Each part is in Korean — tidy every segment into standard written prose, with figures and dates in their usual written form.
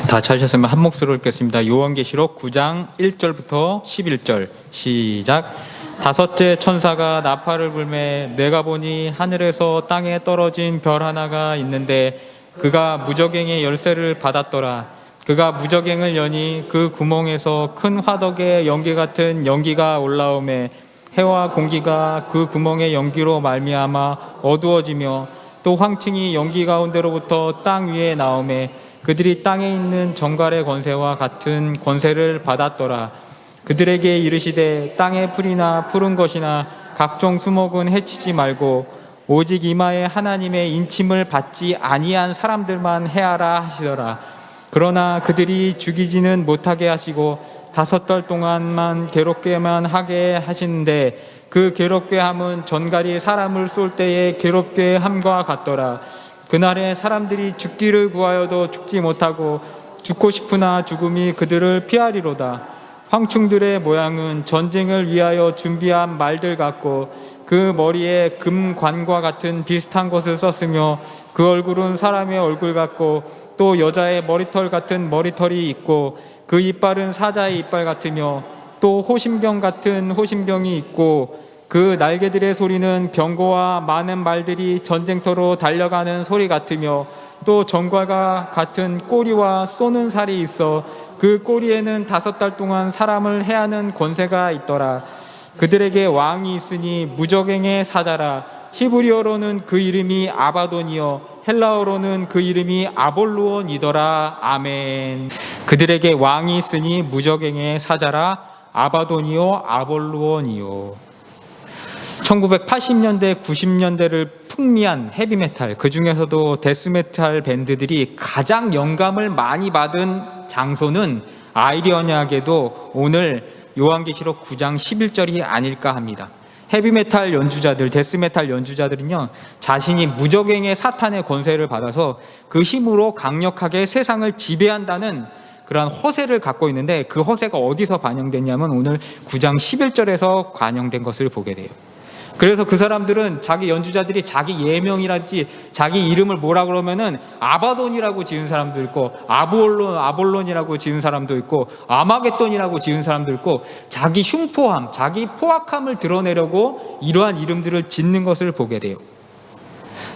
다 찾으셨으면 한 목소리로 읽겠습니다. 요한계시록 9장 1절부터 11절 시작. 다섯째 천사가 나팔을 불매 내가 보니 하늘에서 땅에 떨어진 별 하나가 있는데 그가 무저갱의 열쇠를 받았더라. 그가 무저갱을 여니 그 구멍에서 큰 화덕의 연기 같은 연기가 올라오매 해와 공기가 그 구멍의 연기로 말미암아 어두워지며 또 황층이 연기 가운데로부터 땅 위에 나오매 그들이 땅에 있는 정갈의 권세와 같은 권세를 받았더라. 그들에게 이르시되 땅의 풀이나 푸른 것이나 각종 수목은 해치지 말고 오직 이마에 하나님의 인침을 받지 아니한 사람들만 해하라 하시더라. 그러나 그들이 죽이지는 못하게 하시고 5달 동안만 괴롭게만 하게 하시는데 그 괴롭게 함은 전갈이 사람을 쏠 때의 괴롭게 함과 같더라. 그날에 사람들이 죽기를 구하여도 죽지 못하고 죽고 싶으나 죽음이 그들을 피하리로다. 황충들의 모양은 전쟁을 위하여 준비한 말들 같고 그 머리에 금관과 같은 비슷한 것을 썼으며 그 얼굴은 사람의 얼굴 같고 또 여자의 머리털 같은 머리털이 있고 그 이빨은 사자의 이빨 같으며 또 호심병 같은 호심병이 있고 그 날개들의 소리는 병거와 많은 말들이 전쟁터로 달려가는 소리 같으며 또 정갈과 같은 꼬리와 쏘는 살이 있어 그 꼬리에는 5달 동안 사람을 해하는 권세가 있더라. 그들에게 왕이 있으니 무저갱의 사자라. 히브리어로는 그 이름이 아바돈이요 헬라어로는 그 이름이 아볼루온이더라. 아멘. 그들에게 왕이 있으니 무저갱의 사자라. 아바돈이요 아볼루온이요. 1980년대, 90년대를 풍미한 헤비메탈, 그 중에서도 데스메탈 밴드들이 가장 영감을 많이 받은 장소는 아이러니하게도 오늘 요한계시록 9장 11절이 아닐까 합니다. 헤비메탈 연주자들, 데스메탈 연주자들은요, 자신이 무저갱의 사탄의 권세를 받아서 그 힘으로 강력하게 세상을 지배한다는 그러한 허세를 갖고 있는데 그 허세가 어디서 반영됐냐면 오늘 9장 11절에서 반영된 것을 보게 돼요. 그래서 그 사람들은 자기 연주자들이 자기 예명이랄지 자기 이름을 뭐라 그러면은 아바돈이라고 지은 사람도 있고 아볼론이라고 지은 사람도 있고 아마겟돈이라고 지은 사람도 있고 자기 흉포함, 자기 포악함을 드러내려고 이러한 이름들을 짓는 것을 보게 돼요.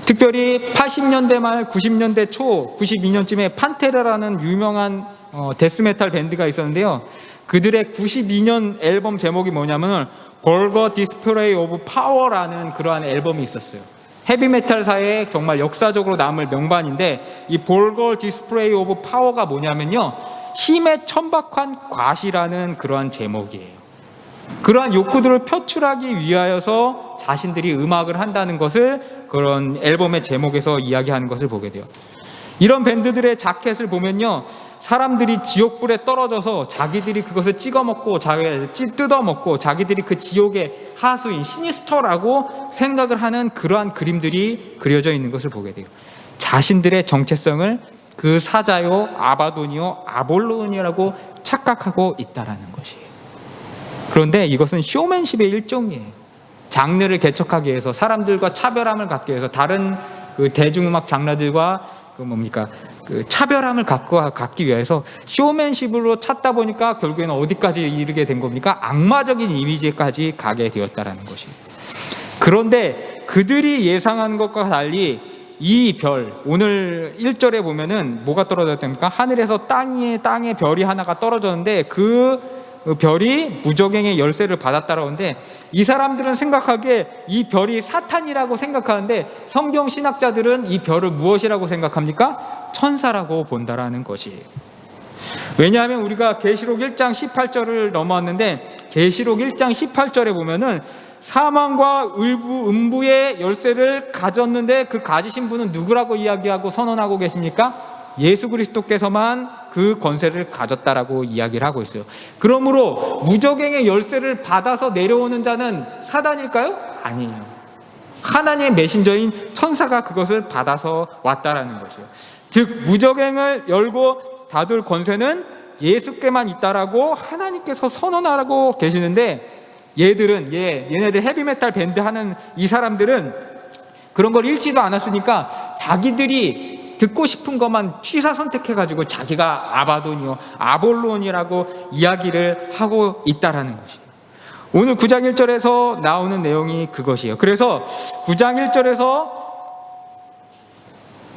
특별히 80년대 말 90년대 초 92년쯤에 판테라라는 유명한 데스메탈 밴드가 있었는데요. 그들의 92년 앨범 제목이 뭐냐면 볼거 디스플레이 오브 파워라는 그러한 앨범이 있었어요. 헤비메탈사에 정말 역사적으로 남을 명반인데 이 볼거 디스플레이 오브 파워가 뭐냐면요, 힘에 천박한 과시라는 그러한 제목이에요. 그러한 욕구들을 표출하기 위하여서 자신들이 음악을 한다는 것을 그런 앨범의 제목에서 이야기하는 것을 보게 돼요. 이런 밴드들의 자켓을 보면요, 사람들이 지옥불에 떨어져서 자기들이 그것을 찍어먹고 뜯어먹고 자기들이 그 지옥의 하수인 시니스터라고 생각을 하는 그러한 그림들이 그려져 있는 것을 보게 돼요. 자신들의 정체성을 그 사자요 아바돈이요 아볼론이라고 착각하고 있다라는 것이에요. 그런데 이것은 쇼맨십의 일종이에요. 장르를 개척하기 위해서, 사람들과 차별함을 갖기 위해서, 다른 그 대중음악 장르들과 그 차별함을 갖기 위해서 쇼맨십으로 찾다 보니까 결국에는 어디까지 이르게 된 겁니까? 악마적인 이미지까지 가게 되었다라는 것이에요. 그런데 그들이 예상한 것과 달리 이 별, 오늘 1절에 보면은 뭐가 떨어졌답니까? 하늘에서 땅에 별이 하나가 떨어졌는데 그 별이 무저갱의 열쇠를 받았다라고 하는데, 이 사람들은 생각하기에 이 별이 사탄이라고 생각하는데 성경 신학자들은 이 별을 무엇이라고 생각합니까? 천사라고 본다라는 것이에요. 왜냐하면 우리가 계시록 1장 18절을 넘어왔는데 계시록 1장 18절에 보면은 사망과 음부의 열쇠를 가졌는데 그 가지신 분은 누구라고 이야기하고 선언하고 계십니까? 예수 그리스도께서만 그 권세를 가졌다라고 이야기를 하고 있어요. 그러므로 무저갱의 열쇠를 받아서 내려오는 자는 사단일까요? 아니에요. 하나님의 메신저인 천사가 그것을 받아서 왔다라는 것이에요. 즉 무저갱을 열고 닫을 권세는 예수께만 있다라고 하나님께서 선언하고 계시는데, 얘네들 헤비메탈 밴드 하는 이 사람들은 그런 걸 읽지도 않았으니까 자기들이 듣고 싶은 것만 취사 선택해가지고 자기가 아바돈이요 아볼론이라고 이야기를 하고 있다라는 것이에요. 오늘 9장 1절에서 나오는 내용이 그것이에요. 그래서 9장 1절에서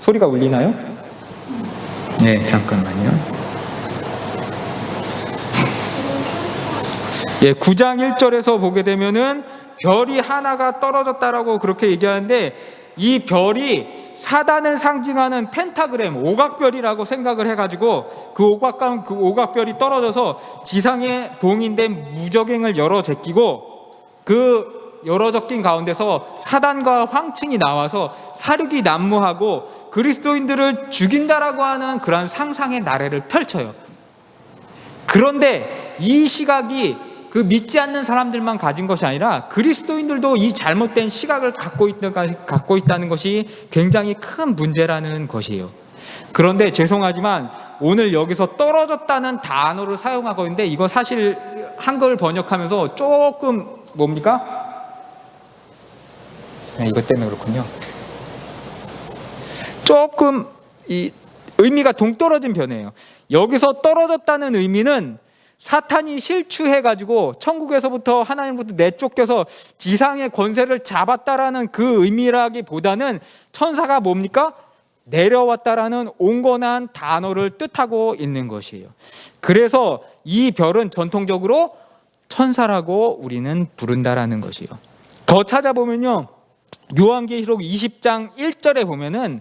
소리가 울리나요? 네, 잠깐만요. 9장 1절에서 보게 되면은 별이 하나가 떨어졌다라고 그렇게 얘기하는데, 이 별이 사단을 상징하는 펜타그램, 오각별이라고 생각을 해가지고 그 오각별이 떨어져서 지상에 봉인된 무적행을 열어 제끼고, 그 열어 제낀 가운데서 사단과 황층이 나와서 사륙이 난무하고 그리스도인들을 죽인다라고 하는 그런 상상의 나래를 펼쳐요. 그런데 이 시각이 그 믿지 않는 사람들만 가진 것이 아니라 그리스도인들도 이 잘못된 시각을 갖고 있다는 것이 굉장히 큰 문제라는 것이에요. 그런데 죄송하지만 오늘 여기서 떨어졌다는 단어를 사용하고 있는데, 이거 사실 한글 번역하면서 조금 뭡니까? 이것 때문에 그렇군요. 조금 이 의미가 동떨어진 편이에요. 여기서 떨어졌다는 의미는 사탄이 실추해가지고 천국에서부터 하나님부터 내쫓겨서 지상의 권세를 잡았다라는 그 의미라기보다는 천사가 뭡니까? 내려왔다라는 온건한 단어를 뜻하고 있는 것이에요. 그래서 이 별은 전통적으로 천사라고 우리는 부른다라는 것이에요. 더 찾아보면요, 요한계시록 20장 1절에 보면은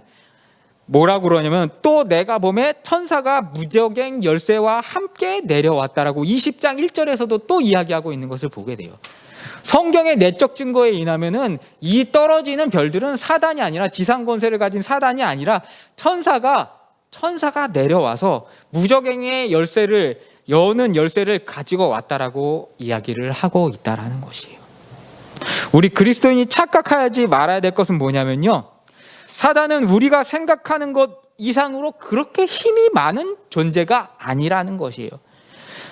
뭐라고 그러냐면, 또 내가 보매 천사가 무적행 열쇠와 함께 내려왔다라고 20장 1절에서도 또 이야기하고 있는 것을 보게 돼요. 성경의 내적 증거에 의하면은 이 떨어지는 별들은 사단이 아니라, 지상 권세를 가진 사단이 아니라 천사가 내려와서 무적행의 열쇠를 여는 열쇠를 가지고 왔다라고 이야기를 하고 있다라는 것이에요. 우리 그리스도인이 착각하지 말아야 될 것은 뭐냐면요, 사단은 우리가 생각하는 것 이상으로 그렇게 힘이 많은 존재가 아니라는 것이에요.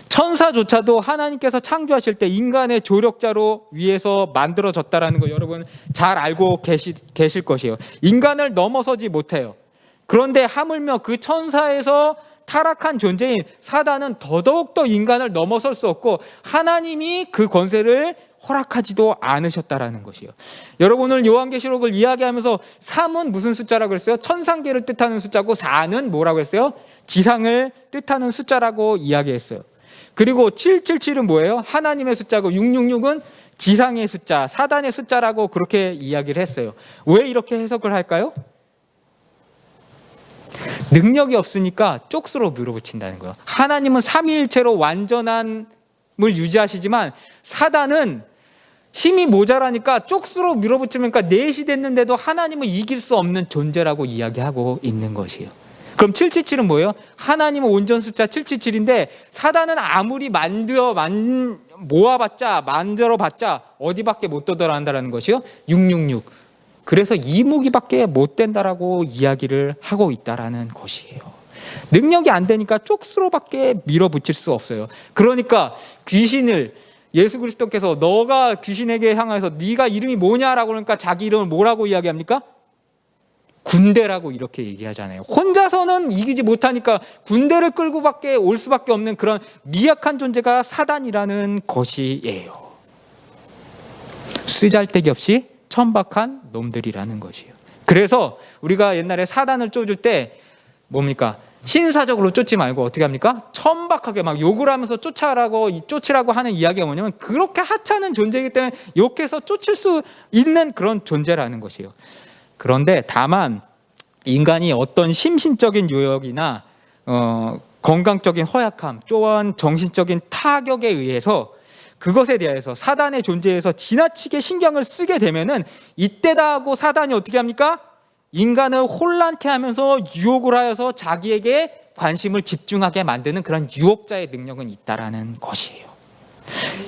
천사조차도 하나님께서 창조하실 때 인간의 조력자로 위에서 만들어졌다라는 거 여러분 잘 알고 계실 것이에요. 인간을 넘어서지 못해요. 그런데 하물며 그 천사에서 타락한 존재인 사단은 더더욱더 인간을 넘어설 수 없고 하나님이 그 권세를 허락하지도 않으셨다라는 것이에요. 여러분 오늘 요한계시록을 이야기하면서 3은 무슨 숫자라고 했어요? 천상계를 뜻하는 숫자고 4는 뭐라고 했어요? 지상을 뜻하는 숫자라고 이야기했어요. 그리고 777은 뭐예요? 하나님의 숫자고 666은 지상의 숫자, 사단의 숫자라고 그렇게 이야기를 했어요. 왜 이렇게 해석을 할까요? 능력이 없으니까 쪽수로 밀어붙인다는 거예요. 하나님은 삼위일체로 완전함을 유지하시지만 사단은 힘이 모자라니까 쪽수로 밀어붙이니까 넷이 됐는데도 하나님을 이길 수 없는 존재라고 이야기하고 있는 것이에요. 그럼 777은 뭐예요? 하나님은 온전 숫자 777인데 사단은 아무리 만들어봤자 어디밖에 못 도달한다는 것이요? 666. 그래서 이무기밖에 못 된다라고 이야기를 하고 있다라는 것이에요. 능력이 안 되니까 쪽수로밖에 밀어붙일 수 없어요. 그러니까 귀신을 예수 그리스도께서 너가 귀신에게 향해서 네가 이름이 뭐냐라고 그러니까 자기 이름을 뭐라고 이야기합니까? 군대라고 이렇게 얘기하잖아요. 혼자서는 이기지 못하니까 군대를 끌고밖에 올 수밖에 없는 그런 미약한 존재가 사단이라는 것이에요. 쓰잘데기 없이 천박한 놈들이라는 것이에요. 그래서 우리가 옛날에 사단을 쫓을 때 뭡니까? 신사적으로 쫓지 말고 어떻게 합니까? 천박하게 막 욕을 하면서 쫓으라고 하는 이야기가 뭐냐면 그렇게 하찮은 존재이기 때문에 욕해서 쫓을 수 있는 그런 존재라는 것이에요. 그런데 다만 인간이 어떤 심신적인 요역이나 건강적인 허약함 또한 정신적인 타격에 의해서 그것에 대해서 사단의 존재에서 지나치게 신경을 쓰게 되면은 이때다 하고 사단이 어떻게 합니까? 인간을 혼란케 하면서 유혹을 하여서 자기에게 관심을 집중하게 만드는 그런 유혹자의 능력은 있다라는 것이에요.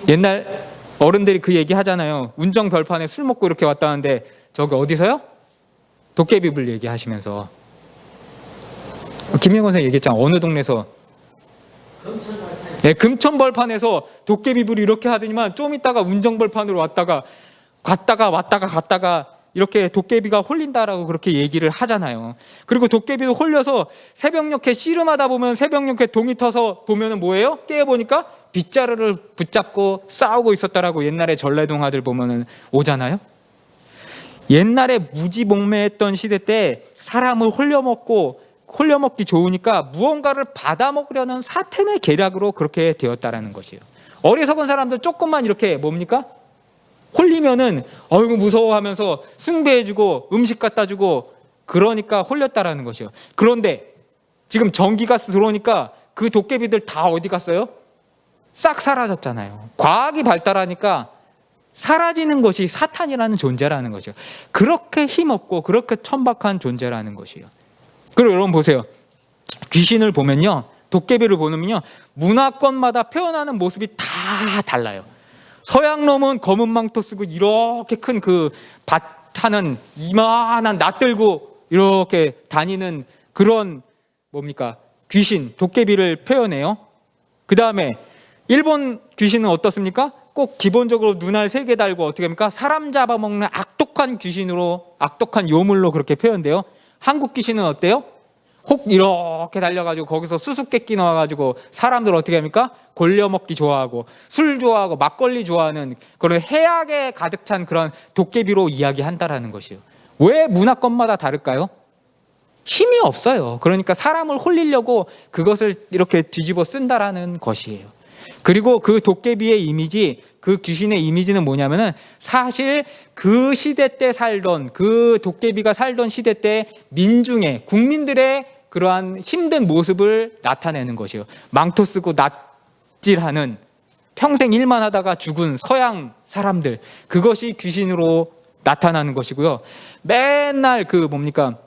옛날 어른들이 그 얘기 하잖아요. 운정 벌판에 술 먹고 이렇게 왔다는데 저기 어디서요? 도깨비불 얘기하시면서 김영건 선생님 얘기했잖아. 어느 동네에서 금천벌판에서 도깨비불이 이렇게 하더니만 좀 있다가 운정벌판으로 갔다가 이렇게 도깨비가 홀린다라고 그렇게 얘기를 하잖아요. 그리고 도깨비도 홀려서 새벽녘에 씨름하다 보면 새벽녘에 동이 터서 보면은 뭐예요? 깨보니까 빗자루를 붙잡고 싸우고 있었다라고 옛날에 전래동화들 보면은 오잖아요. 옛날에 무지몽매했던 시대 때 사람을 홀려먹기 좋으니까 무언가를 받아먹으려는 사탄의 계략으로 그렇게 되었다라는 것이에요. 어리석은 사람들 조금만 이렇게 뭡니까? 홀리면은 어이구 무서워하면서 숭배해주고 음식 갖다주고 그러니까 홀렸다라는 것이에요. 그런데 지금 전기가스 들어오니까 그 도깨비들 다 어디 갔어요? 싹 사라졌잖아요. 과학이 발달하니까 사라지는 것이 사탄이라는 존재라는 거죠. 그렇게 힘없고 그렇게 천박한 존재라는 것이에요. 그리고 여러분 보세요. 귀신을 보면요, 도깨비를 보면요, 문화권마다 표현하는 모습이 다 달라요. 서양놈은 검은 망토 쓰고 이렇게 큰 그 밭하는 이만한 낫 들고 이렇게 다니는 그런 뭡니까? 귀신, 도깨비를 표현해요. 그 다음에 일본 귀신은 어떻습니까? 꼭 기본적으로 눈알 3개 달고 어떻게 합니까? 사람 잡아먹는 악독한 귀신으로, 악독한 요물로 그렇게 표현돼요. 한국 귀신은 어때요? 혹 이렇게 달려가지고 거기서 수수께끼 넣어가지고 사람들 어떻게 합니까? 골려먹기 좋아하고 술 좋아하고 막걸리 좋아하는 그런 해악에 가득 찬 그런 도깨비로 이야기한다라는 것이에요. 왜 문화권마다 다를까요? 힘이 없어요. 그러니까 사람을 홀리려고 그것을 이렇게 뒤집어 쓴다라는 것이에요. 그리고 그 도깨비의 이미지, 그 귀신의 이미지는 뭐냐면은 사실 그 시대 때 살던, 그 도깨비가 살던 시대 때 민중의, 국민들의 그러한 힘든 모습을 나타내는 것이에요. 망토 쓰고 낫질하는, 평생 일만 하다가 죽은 서양 사람들, 그것이 귀신으로 나타나는 것이고요. 맨날 그 뭡니까?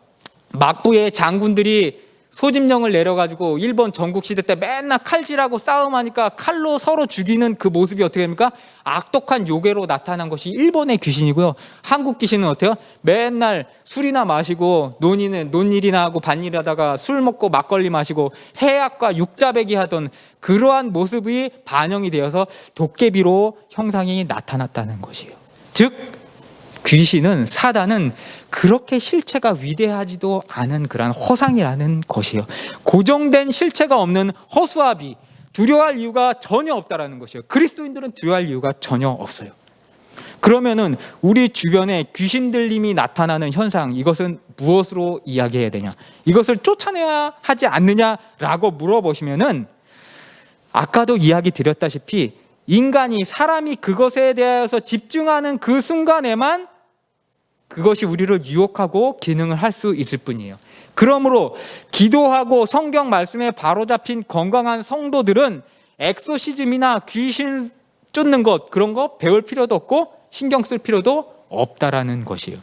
막부의 장군들이 소집령을 내려가지고 일본 전국시대 때 맨날 칼질하고 싸움하니까 칼로 서로 죽이는 그 모습이 어떻게 됩니까? 악독한 요괴로 나타난 것이 일본의 귀신이고요. 한국 귀신은 어때요? 맨날 술이나 마시고 논일이나 하고 밭일하다가 술 먹고 막걸리 마시고 해악과 육자배기 하던 그러한 모습이 반영이 되어서 도깨비로 형상이 나타났다는 것이에요. 즉 귀신은, 사단은 그렇게 실체가 위대하지도 않은 그런 허상이라는 것이에요. 고정된 실체가 없는 허수아비, 두려워할 이유가 전혀 없다라는 것이에요. 그리스도인들은 두려워할 이유가 전혀 없어요. 그러면은 우리 주변에 귀신 들림이 나타나는 현상, 이것은 무엇으로 이야기해야 되냐? 이것을 쫓아내야 하지 않느냐라고 물어보시면은 아까도 이야기 드렸다시피 인간이, 사람이 그것에 대해서 집중하는 그 순간에만 그것이 우리를 유혹하고 기능을 할 수 있을 뿐이에요. 그러므로 기도하고 성경 말씀에 바로잡힌 건강한 성도들은 엑소시즘이나 귀신 쫓는 것, 그런 거 배울 필요도 없고 신경 쓸 필요도 없다라는 것이에요.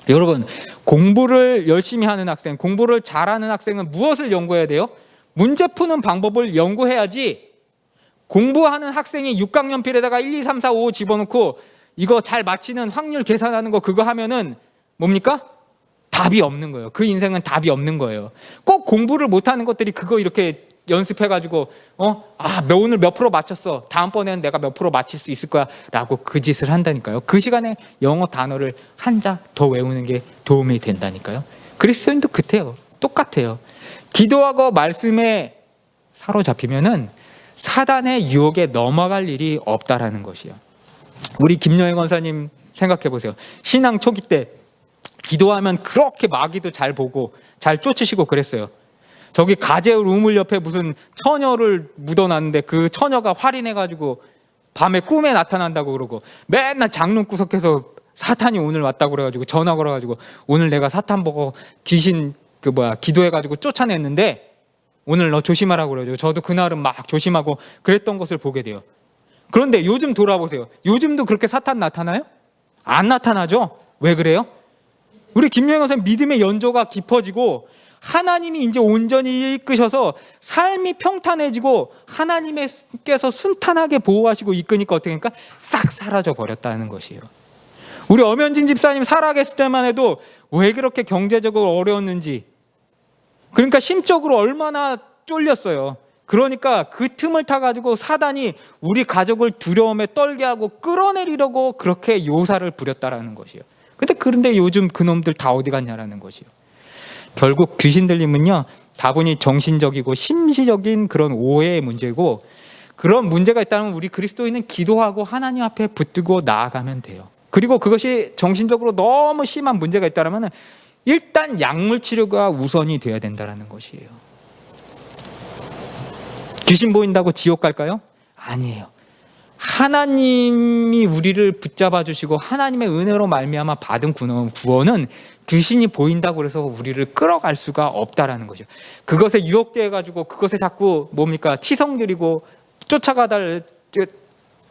여러분, 공부를 열심히 하는 학생, 공부를 잘하는 학생은 무엇을 연구해야 돼요? 문제 푸는 방법을 연구해야지. 공부하는 학생이 육각연필에다가 1, 2, 3, 4, 5 집어넣고 이거 잘 맞히는 확률 계산하는 거 그거 하면은 뭡니까? 답이 없는 거예요. 그 인생은 답이 없는 거예요. 꼭 공부를 못하는 것들이 그거 이렇게 연습해가지고 오늘 몇 프로 맞췄어, 다음번에는 내가 몇 프로 맞힐 수 있을 거야 라고 그 짓을 한다니까요. 그 시간에 영어 단어를 한 자 더 외우는 게 도움이 된다니까요. 그리스도인도 그때요. 똑같아요. 기도하고 말씀에 사로잡히면은 사단의 유혹에 넘어갈 일이 없다라는 것이요. 우리 김여행 권사님 생각해 보세요. 신앙 초기 때 기도하면 그렇게 마귀도 잘 보고 잘 쫓으시고 그랬어요. 저기 가재울 우물 옆에 무슨 처녀를 묻어놨는데 그 처녀가 활인해가지고 밤에 꿈에 나타난다고 그러고, 맨날 장롱 구석에서 사탄이 오늘 왔다고 그래가지고 전화 걸어가지고 오늘 내가 사탄 보고 귀신 기도해가지고 쫓아냈는데 오늘 너 조심하라고 그러죠. 저도 그날은 막 조심하고 그랬던 것을 보게 돼요. 그런데 요즘 돌아보세요. 요즘도 그렇게 사탄 나타나요? 안 나타나죠? 왜 그래요? 우리 김여행 선생님 믿음의 연조가 깊어지고 하나님이 이제 온전히 이끄셔서 삶이 평탄해지고 하나님께서 순탄하게 보호하시고 이끄니까 어떻게 하니까 싹 사라져 버렸다는 것이에요. 우리 엄현진 집사님 살아계실 때만 해도 왜 그렇게 경제적으로 어려웠는지, 그러니까 심적으로 얼마나 쫄렸어요. 그러니까 그 틈을 타가지고 사단이 우리 가족을 두려움에 떨게 하고 끌어내리려고 그렇게 요사를 부렸다라는 것이에요. 그런데 요즘 그놈들 다 어디 갔냐라는 것이요. 결국 귀신 들림은요, 다분히 정신적이고 심시적인 그런 오해의 문제고, 그런 문제가 있다면 우리 그리스도인은 기도하고 하나님 앞에 붙들고 나아가면 돼요. 그리고 그것이 정신적으로 너무 심한 문제가 있다면 일단 약물 치료가 우선이 돼야 된다는 것이에요. 귀신 보인다고 지옥 갈까요? 아니에요. 하나님이 우리를 붙잡아 주시고 하나님의 은혜로 말미암아 받은 구원은 귀신이 보인다고 해서 우리를 끌어갈 수가 없다라는 거죠. 그것에 유혹돼 가지고 그것에 자꾸 치성드리고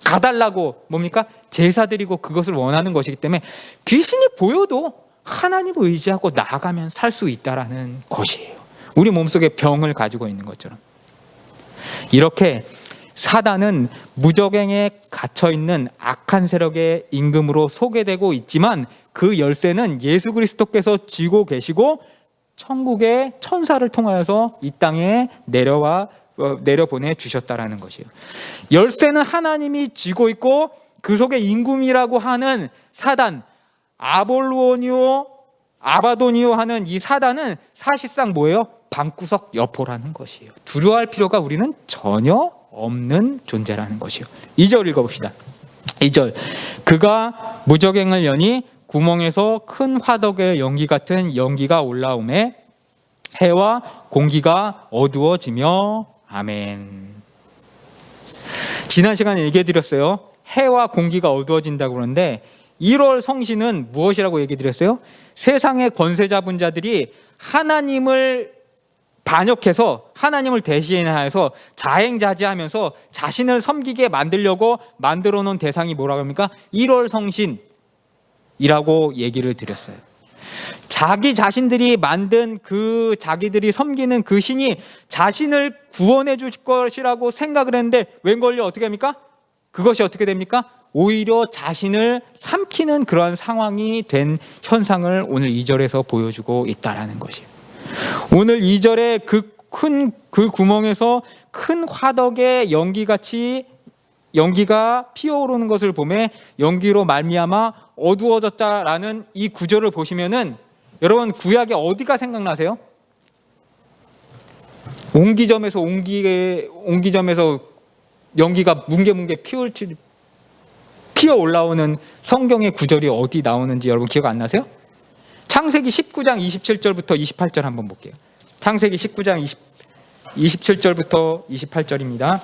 가달라고 제사 드리고 그것을 원하는 것이기 때문에 귀신이 보여도 하나님을 의지하고 나아가면 살 수 있다라는 것이에요. 우리 몸속에 병을 가지고 있는 것처럼. 이렇게 사단은 무저갱에 갇혀있는 악한 세력의 임금으로 소개되고 있지만 그 열쇠는 예수 그리스도께서 쥐고 계시고 천국의 천사를 통하여서 이 땅에 내려보내 주셨다라는 것이에요. 열쇠는 하나님이 쥐고 있고 그 속에 임금이라고 하는 사단, 아볼로니오, 아바도니오 하는 이 사단은 사실상 뭐예요? 방구석 여포라는 것이에요. 두려워할 필요가 우리는 전혀 없는 존재라는 것이요. 2절 읽어봅시다. 2절, 그가 무저갱을 여니 구멍에서 큰 화덕의 연기 같은 연기가 올라오매 해와 공기가 어두워지며. 아멘. 지난 시간에 얘기해 드렸어요. 해와 공기가 어두워진다고 그러는데 1월 성신은 무엇이라고 얘기 드렸어요? 세상의 권세 잡은 자들이 하나님을 반역해서 하나님을 대신하여서 자행자지하면서 자신을 섬기게 만들려고 만들어 놓은 대상이 뭐라고 합니까? 1월 성신이라고 얘기를 드렸어요. 자기 자신들이 만든 그 자기들이 섬기는 그 신이 자신을 구원해 줄 것이라고 생각을 했는데 웬걸요 어떻게 합니까? 그것이 어떻게 됩니까? 오히려 자신을 삼키는 그러한 상황이 된 현상을 오늘 2절에서 보여주고 있다는 것이에요. 오늘 2절에 그 구멍에서 큰 화덕의 연기가 피어오르는 것을 보매 연기로 말미암아 어두워졌다라는 이 구절을 보시면은 여러분 구약에 어디가 생각나세요? 옹기점에서 연기가 뭉게뭉게 피어 올라오는 성경의 구절이 어디 나오는지 여러분 기억 안 나세요? 창세기 19장 27절부터 28절 한번 볼게요. 창세기 19장 27절부터 28절입니다.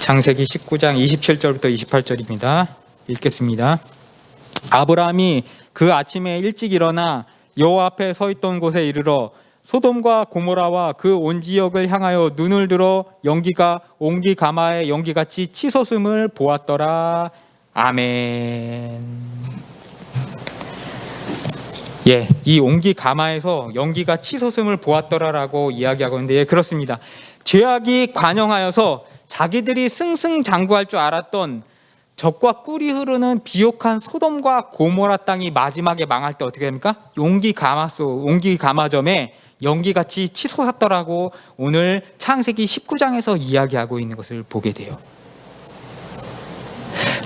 창세기 19장 27절부터 28절입니다. 읽겠습니다. 아브라함이 그 아침에 일찍 일어나 여호와 앞에 서 있던 곳에 이르러 소돔과 고모라와 그 온 지역을 향하여 눈을 들어 연기가 옹기 가마의 연기같이 치솟음을 보았더라. 아멘. 이 옹기 가마에서 연기가 치솟음을 보았더라라고 이야기하고 있는데 그렇습니다. 죄악이 관영하여서 자기들이 승승장구할 줄 알았던 적과 꿀이 흐르는 비옥한 소돔과 고모라 땅이 마지막에 망할 때 어떻게 됩니까? 옹기 가마점에 연기같이 치솟았더라고 오늘 창세기 19장에서 이야기하고 있는 것을 보게 돼요.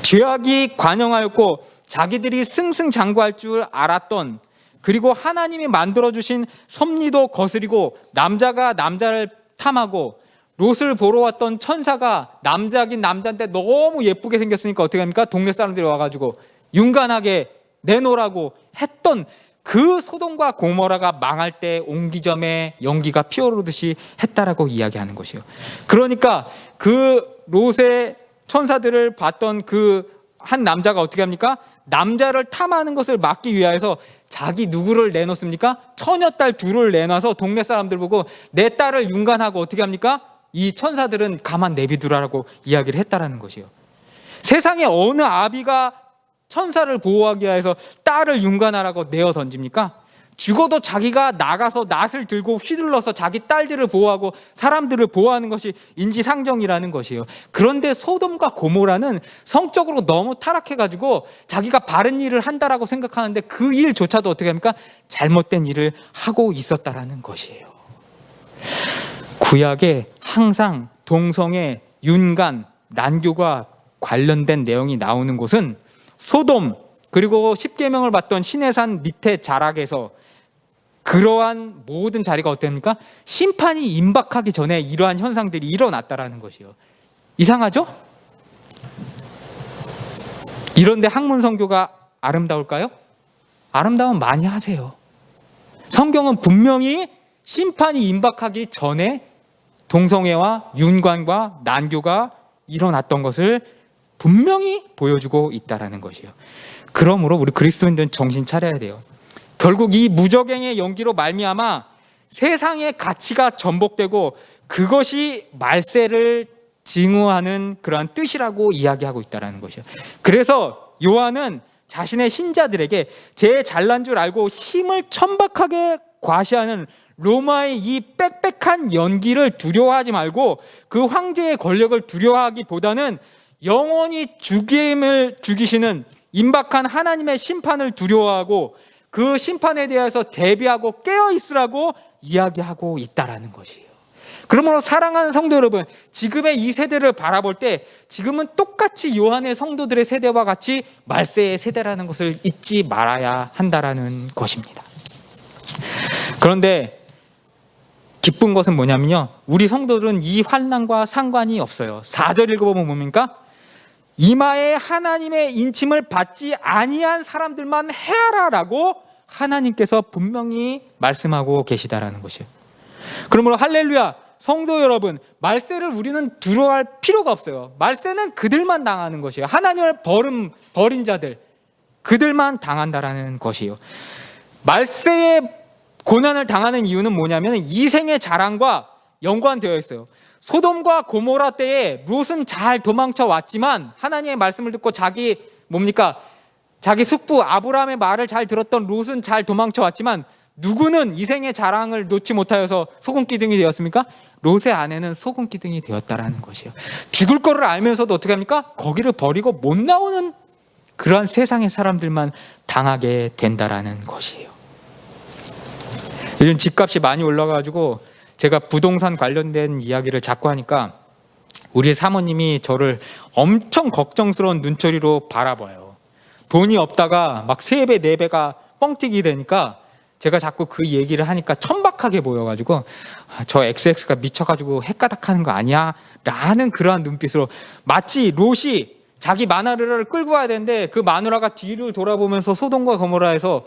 죄악이 관영하였고 자기들이 승승장구할 줄 알았던, 그리고 하나님이 만들어주신 섭리도 거스리고 남자가 남자를 탐하고 롯을 보러 왔던 천사가 남자긴 남자인데 너무 예쁘게 생겼으니까 어떻게 합니까? 동네 사람들이 와가지고 윤관하게 내놓으라고 했던 그 소돔과 고모라가 망할 때 옹기점에 연기가 피어오르듯이 했다라고 이야기하는 것이에요. 그러니까 그 롯의 천사들을 봤던 그 한 남자가 어떻게 합니까? 남자를 탐하는 것을 막기 위하여서 자기 누구를 내놓습니까? 처녀딸 둘을 내놔서 동네 사람들 보고 내 딸을 윤관하고 어떻게 합니까? 이 천사들은 가만 내비두라고 이야기를 했다라는 것이에요. 세상에 어느 아비가 천사를 보호하기 위해서 딸을 윤관하라고 내어 던집니까? 죽어도 자기가 나가서 낫을 들고 휘둘러서 자기 딸들을 보호하고 사람들을 보호하는 것이 인지상정이라는 것이에요. 그런데 소돔과 고모라는 성적으로 너무 타락해가지고 자기가 바른 일을 한다라고 생각하는데 그 일조차도 어떻게 합니까? 잘못된 일을 하고 있었다라는 것이에요. 구약에 항상 동성애, 윤간, 난교가 관련된 내용이 나오는 곳은 소돔, 그리고 십계명을 받던 시내산 밑에 자락에서 그러한 모든 자리가 어땠습니까? 심판이 임박하기 전에 이러한 현상들이 일어났다라는 것이요. 이상하죠? 이런데 학문 성교가 아름다울까요? 아름다움 많이 하세요. 성경은 분명히 심판이 임박하기 전에 동성애와 윤관과 난교가 일어났던 것을 분명히 보여주고 있다는 것이에요. 그러므로 우리 그리스도인들은 정신 차려야 돼요. 결국 이 무적행의 연기로 말미암아 세상의 가치가 전복되고 그것이 말세를 징후하는 그러한 뜻이라고 이야기하고 있다는 것이에요. 그래서 요한은 자신의 신자들에게 제 잘난 줄 알고 힘을 천박하게 과시하는 로마의 이 빽빽한 연기를 두려워하지 말고 그 황제의 권력을 두려워하기보다는 영원히 죽임을 죽이시는 임박한 하나님의 심판을 두려워하고 그 심판에 대해서 대비하고 깨어있으라고 이야기하고 있다는 것이에요. 그러므로 사랑하는 성도 여러분, 지금의 이 세대를 바라볼 때 지금은 똑같이 요한의 성도들의 세대와 같이 말세의 세대라는 것을 잊지 말아야 한다는 것입니다. 그런데 기쁜 것은 뭐냐면요, 우리 성도들은 이 환난과 상관이 없어요. 4절 읽어보면 뭡니까? 이마에 하나님의 인침을 받지 아니한 사람들만 해하라라고 하나님께서 분명히 말씀하고 계시다라는 것이에요. 그러므로 할렐루야, 성도 여러분, 말세를 우리는 두려워할 필요가 없어요. 말세는 그들만 당하는 것이에요. 하나님을 버린 자들, 그들만 당한다라는 것이에요. 말세의 고난을 당하는 이유는 뭐냐면 이 생의 자랑과 연관되어 있어요. 소돔과 고모라 때에 롯은 잘 도망쳐 왔지만 하나님의 말씀을 듣고 자기 숙부 아브라함의 말을 잘 들었던 롯은 잘 도망쳐 왔지만 누구는 이 생의 자랑을 놓지 못하여서 소금기둥이 되었습니까? 롯의 아내는 소금기둥이 되었다라는 것이에요. 죽을 거를 알면서도 어떻게 합니까? 거기를 버리고 못 나오는 그러한 세상의 사람들만 당하게 된다라는 것이에요. 요즘 집값이 많이 올라가지고 제가 부동산 관련된 이야기를 자꾸 하니까 우리 사모님이 저를 엄청 걱정스러운 눈초리로 바라봐요. 돈이 없다가 막 3배, 4배가 뻥튀기 되니까 제가 자꾸 그 얘기를 하니까 천박하게 보여가지고 저 XX가 미쳐가지고 헷가닥하는 거 아니야? 라는 그러한 눈빛으로, 마치 롯이 자기 마누라를 끌고 와야 되는데 그 마누라가 뒤를 돌아보면서 소돔과 고모라에서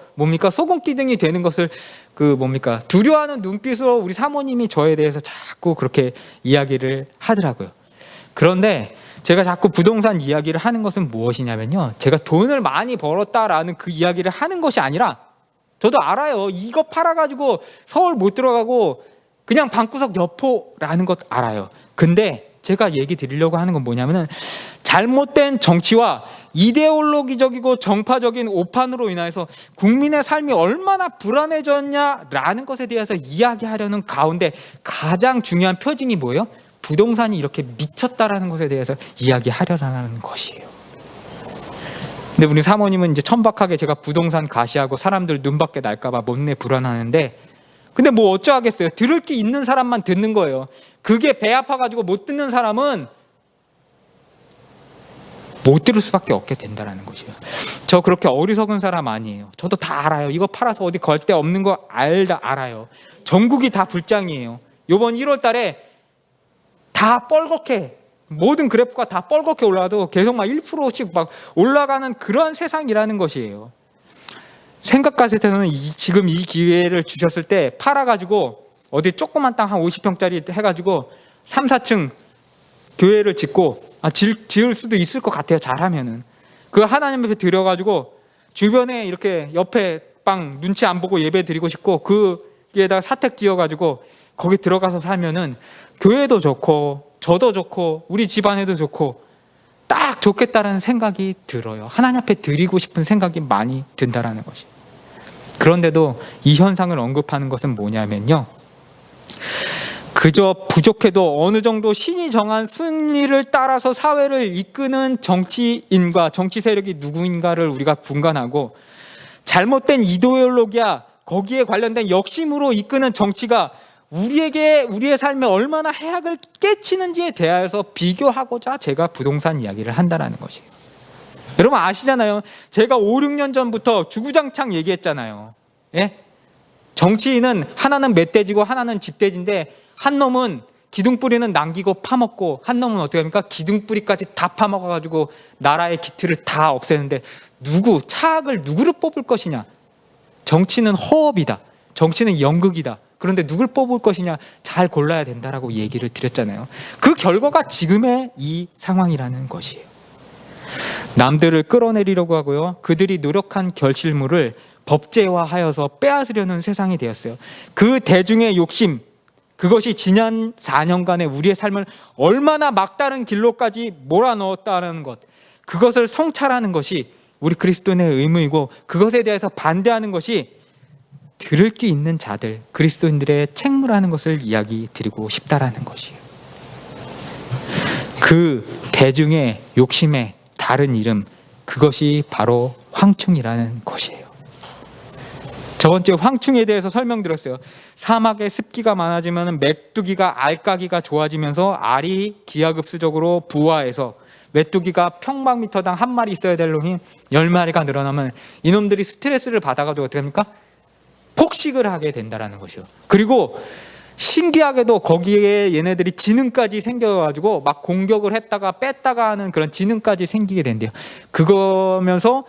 소금기둥이 되는 것을 두려워하는 눈빛으로 우리 사모님이 저에 대해서 자꾸 그렇게 이야기를 하더라고요. 그런데 제가 자꾸 부동산 이야기를 하는 것은 무엇이냐면요, 제가 돈을 많이 벌었다라는 그 이야기를 하는 것이 아니라, 저도 알아요. 이거 팔아가지고 서울 못 들어가고 그냥 방구석 여포라는 것 알아요. 근데 제가 얘기 드리려고 하는 건 뭐냐면은 잘못된 정치와 이데올로기적이고 정파적인 오판으로 인해서 국민의 삶이 얼마나 불안해졌냐라는 것에 대해서 이야기하려는 가운데 가장 중요한 표징이 뭐예요? 부동산이 이렇게 미쳤다라는 것에 대해서 이야기하려는 것이에요. 근데 우리 사모님은 이제 천박하게 제가 부동산 가시하고 사람들 눈밖에 날까봐 못내 불안하는데, 근데 뭐 어쩌겠어요. 들을 게 있는 사람만 듣는 거예요. 그게 배 아파가지고 못 듣는 사람은 못 들을 수밖에 없게 된다는 것이에요. 저 그렇게 어리석은 사람 아니에요. 저도 다 알아요. 이거 팔아서 어디 걸 데 없는 거 알아요. 전국이 다 불장이에요. 이번 1월 달에 다 뻘겋게, 모든 그래프가 다 뻘겋게 올라가도 계속 막 1%씩 막 올라가는 그런 세상이라는 것이에요. 생각 같아서는 지금 이 기회를 주셨을 때 팔아가지고 어디 조그만 땅 한 50평짜리 해가지고 3, 4층 교회를 짓고 지을 수도 있을 것 같아요. 잘하면은 그 하나님 앞에 드려가지고 주변에 이렇게 옆에 빵 눈치 안 보고 예배 드리고 싶고 그에다가 사택 지어가지고 거기 들어가서 살면은 교회도 좋고 저도 좋고 우리 집안에도 좋고 딱 좋겠다라는 생각이 들어요. 하나님 앞에 드리고 싶은 생각이 많이 든다라는 것이. 그런데도 이 현상을 언급하는 것은 뭐냐면요, 그저 부족해도 어느 정도 신이 정한 순리를 따라서 사회를 이끄는 정치인과 정치 세력이 누구인가를 우리가 분간하고, 잘못된 이데올로기야 거기에 관련된 역심으로 이끄는 정치가 우리의 삶에 얼마나 해악을 끼치는지에 대하여서 비교하고자 제가 부동산 이야기를 한다는 것이에요. 여러분 아시잖아요. 제가 5, 6년 전부터 주구장창 얘기했잖아요. 예? 정치인은 하나는 멧돼지고 하나는 집돼지인데 한 놈은 기둥뿌리는 남기고 파먹고 한 놈은 어떻게 합니까? 기둥뿌리까지 다 파먹어가지고 나라의 기틀을 다 없애는데 차악을 누구를 뽑을 것이냐? 정치는 허업이다. 정치는 연극이다. 그런데 누굴 뽑을 것이냐? 잘 골라야 된다라고 얘기를 드렸잖아요. 그 결과가 지금의 이 상황이라는 것이에요. 남들을 끌어내리려고 하고요. 그들이 노력한 결실물을 법제화하여서 빼앗으려는 세상이 되었어요. 그 대중의 욕심, 그것이 지난 4년간의 우리의 삶을 얼마나 막다른 길로까지 몰아넣었다는 것, 그것을 성찰하는 것이 우리 그리스도인의 의무이고, 그것에 대해서 반대하는 것이 들을 게 있는 자들, 그리스도인들의 책무라는 것을 이야기 드리고 싶다라는 것이에요. 그 대중의 욕심의 다른 이름, 그것이 바로 황충이라는 것이에요. 저번 주에 황충에 대해서 설명드렸어요. 사막에 습기가 많아지면 메뚜기가 알까기가 좋아지면서 알이 기하급수적으로 부화해서 메뚜기가 평방미터당 한 마리 있어야 될 놈이 10마리가 늘어나면 이놈들이 스트레스를 받아가지고 어떻게 합니까? 폭식을 하게 된다는 것이요. 그리고 신기하게도 거기에 얘네들이 지능까지 생겨가지고 막 공격을 했다가 뺐다가 하는 그런 지능까지 생기게 된대요. 그거면서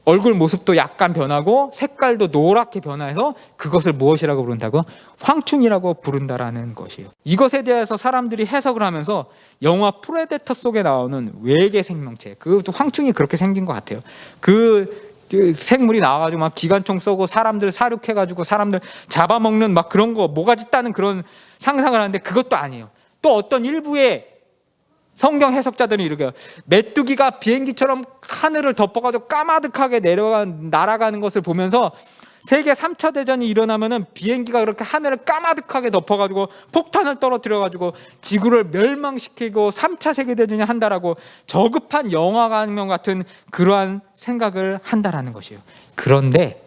얼굴 모습도 약간 변하고 색깔도 노랗게 변해서 그것을 무엇이라고 부른다고? 황충이라고 부른다라는 것이에요. 이것에 대해서 사람들이 해석을 하면서 영화 프레데터 속에 나오는 외계 생명체, 그 황충이 그렇게 생긴 것 같아요. 그 생물이 나와가지고 막 기관총 쏘고 사람들 사륙해가지고 사람들 잡아먹는 막 그런 거 모가지 따는 그런 상상을 하는데 그것도 아니에요. 또 어떤 일부의 성경 해석자들은 이렇게 메뚜기가 비행기처럼 하늘을 덮어가지고 까마득하게 날아가는 것을 보면서 세계 3차 대전이 일어나면은 비행기가 그렇게 하늘을 까마득하게 덮어가지고 폭탄을 떨어뜨려가지고 지구를 멸망시키고 3차 세계대전이 한다라고 저급한 영화관명 같은 그러한 생각을 한다라는 것이에요. 그런데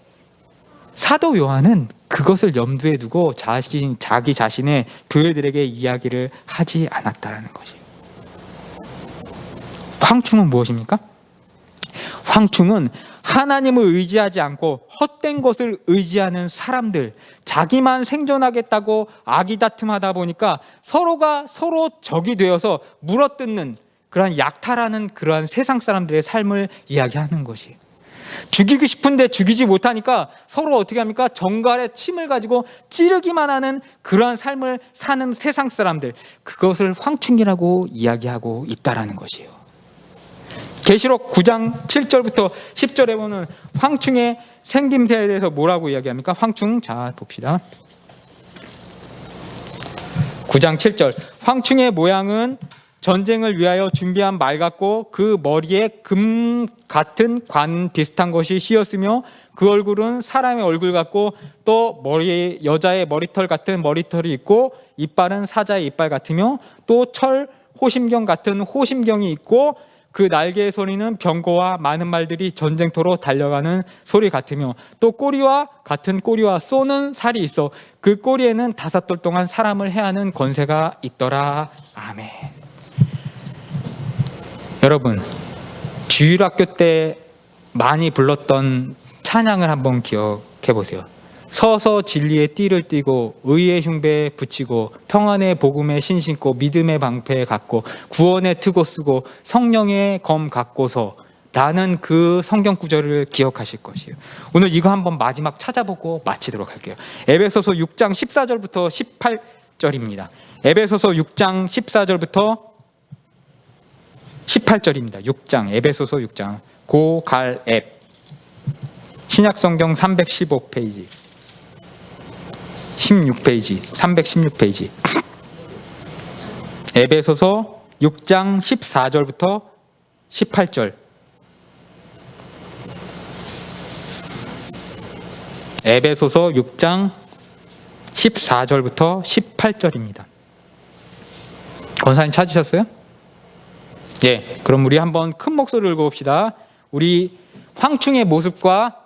사도 요한은 그것을 염두에 두고 자기 자신의 교회들에게 이야기를 하지 않았다라는 것이에요. 황충은 무엇입니까? 황충은 하나님을 의지하지 않고 헛된 것을 의지하는 사람들, 자기만 생존하겠다고 아기다툼하다 보니까 서로가 서로 적이 되어서 물어뜯는 그러한 약탈하는 그러한 세상 사람들의 삶을 이야기하는 것이에요. 죽이고 싶은데 죽이지 못하니까 서로 어떻게 합니까? 정갈에 침을 가지고 찌르기만 하는 그러한 삶을 사는 세상 사람들, 그것을 황충이라고 이야기하고 있다라는 것이에요. 계시록 9장 7절부터 10절에 보는 황충의 생김새에 대해서 뭐라고 이야기합니까? 황충, 자 봅시다. 9장 7절, 황충의 모양은 전쟁을 위하여 준비한 말 같고 그 머리에 금 같은 관 비슷한 것이 씌었으며 그 얼굴은 사람의 얼굴 같고 또 여자의 머리털 같은 머리털이 있고 이빨은 사자의 이빨 같으며 또 철 호심경 같은 호심경이 있고 그 날개의 소리는 병거와 많은 말들이 전쟁터로 달려가는 소리 같으며 또 꼬리와 같은 꼬리와 쏘는 살이 있어 그 꼬리에는 5돌 동안 사람을 해하는 권세가 있더라. 아멘. 여러분, 주일학교 때 많이 불렀던 찬양을 한번 기억해 보세요. 서서 진리의 띠를 띠고 의의 흉배에 붙이고 평안의 복음에 신신고 믿음의 방패에 갖고 구원의 트고 쓰고 성령의 검 갖고서 라는 그 성경 구절을 기억하실 것이에요. 오늘 이거 한번 마지막 찾아보고 마치도록 할게요. 에베소서 6장 14절부터 18절입니다. 에베소서 6장 14절부터 18절입니다. 6장, 에베소서 6장 고갈앱 신약성경 315페이지 16페이지 316페이지 에베소서 6장 14절부터 18절 에베소서 6장 14절부터 18절입니다. 권사님 찾으셨어요? 예, 그럼 우리 한번 큰 목소리를 읽어봅시다. 우리 황충의 모습과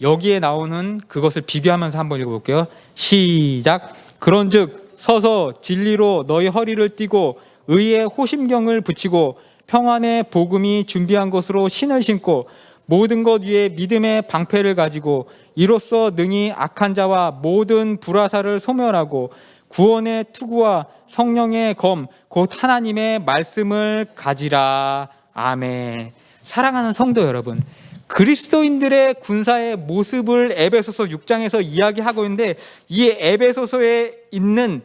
여기에 나오는 그것을 비교하면서 한번 읽어볼게요. 시작. 그런즉 서서 진리로 너희 허리를 띠고 의의 호심경을 붙이고 평안의 복음이 준비한 것으로 신을 신고 모든 것 위에 믿음의 방패를 가지고 이로써 능히 악한 자와 모든 불화살을 소멸하고 구원의 투구와 성령의 검 곧 하나님의 말씀을 가지라. 아멘. 사랑하는 성도 여러분, 그리스도인들의 군사의 모습을 에베소서 6장에서 이야기하고 있는데, 이 에베소서에 있는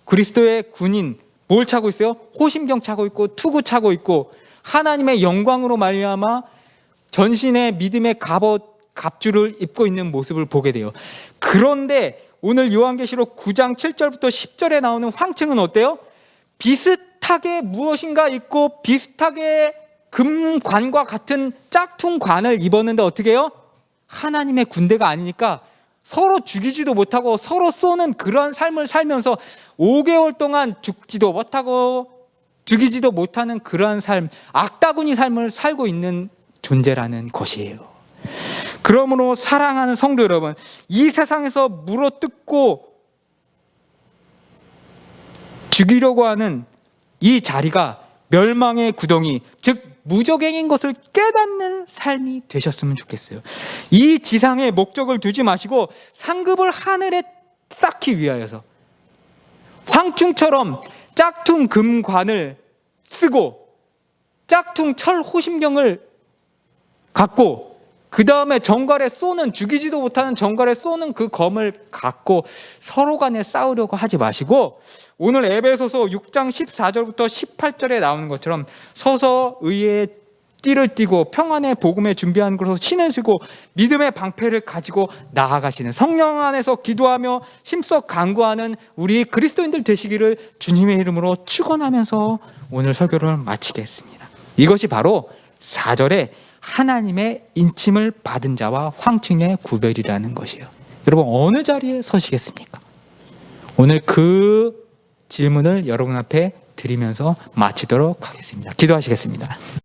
그리스도의 군인 뭘 차고 있어요? 호심경 차고 있고 투구 차고 있고 하나님의 영광으로 말미암아 전신의 믿음의 갑주를 입고 있는 모습을 보게 돼요. 그런데 오늘 요한계시록 9장 7절부터 10절에 나오는 황층은 어때요? 비슷하게 무엇인가 입고 비슷하게 금관과 같은 짝퉁 관을 입었는데 어떻게 해요? 하나님의 군대가 아니니까 서로 죽이지도 못하고 서로 쏘는 그런 삶을 살면서 5개월 동안 죽지도 못하고 죽이지도 못하는 그러한 삶, 악다구니 삶을 살고 있는 존재라는 것이에요. 그러므로 사랑하는 성도 여러분, 이 세상에서 물어뜯고 죽이려고 하는 이 자리가 멸망의 구덩이, 즉 무적행인 것을 깨닫는 삶이 되셨으면 좋겠어요. 이 지상에 목적을 두지 마시고 상급을 하늘에 쌓기 위하여서 황충처럼 짝퉁 금관을 쓰고 짝퉁 철 호심경을 갖고 그 다음에 정갈에 쏘는, 죽이지도 못하는 정갈에 쏘는 그 검을 갖고 서로 간에 싸우려고 하지 마시고 오늘 에베소서 6장 14절부터 18절에 나오는 것처럼 서서 의의 띠를 띠고 평안의 복음에 준비한 것으로 신을 쓰고 믿음의 방패를 가지고 나아가시는, 성령 안에서 기도하며 힘써 간구하는 우리 그리스도인들 되시기를 주님의 이름으로 축원하면서 오늘 설교를 마치겠습니다. 이것이 바로 4절에 하나님의 인침을 받은 자와 황층의 구별이라는 것이에요. 여러분, 어느 자리에 서시겠습니까? 오늘 그 질문을 여러분 앞에 드리면서 마치도록 하겠습니다. 기도하시겠습니다.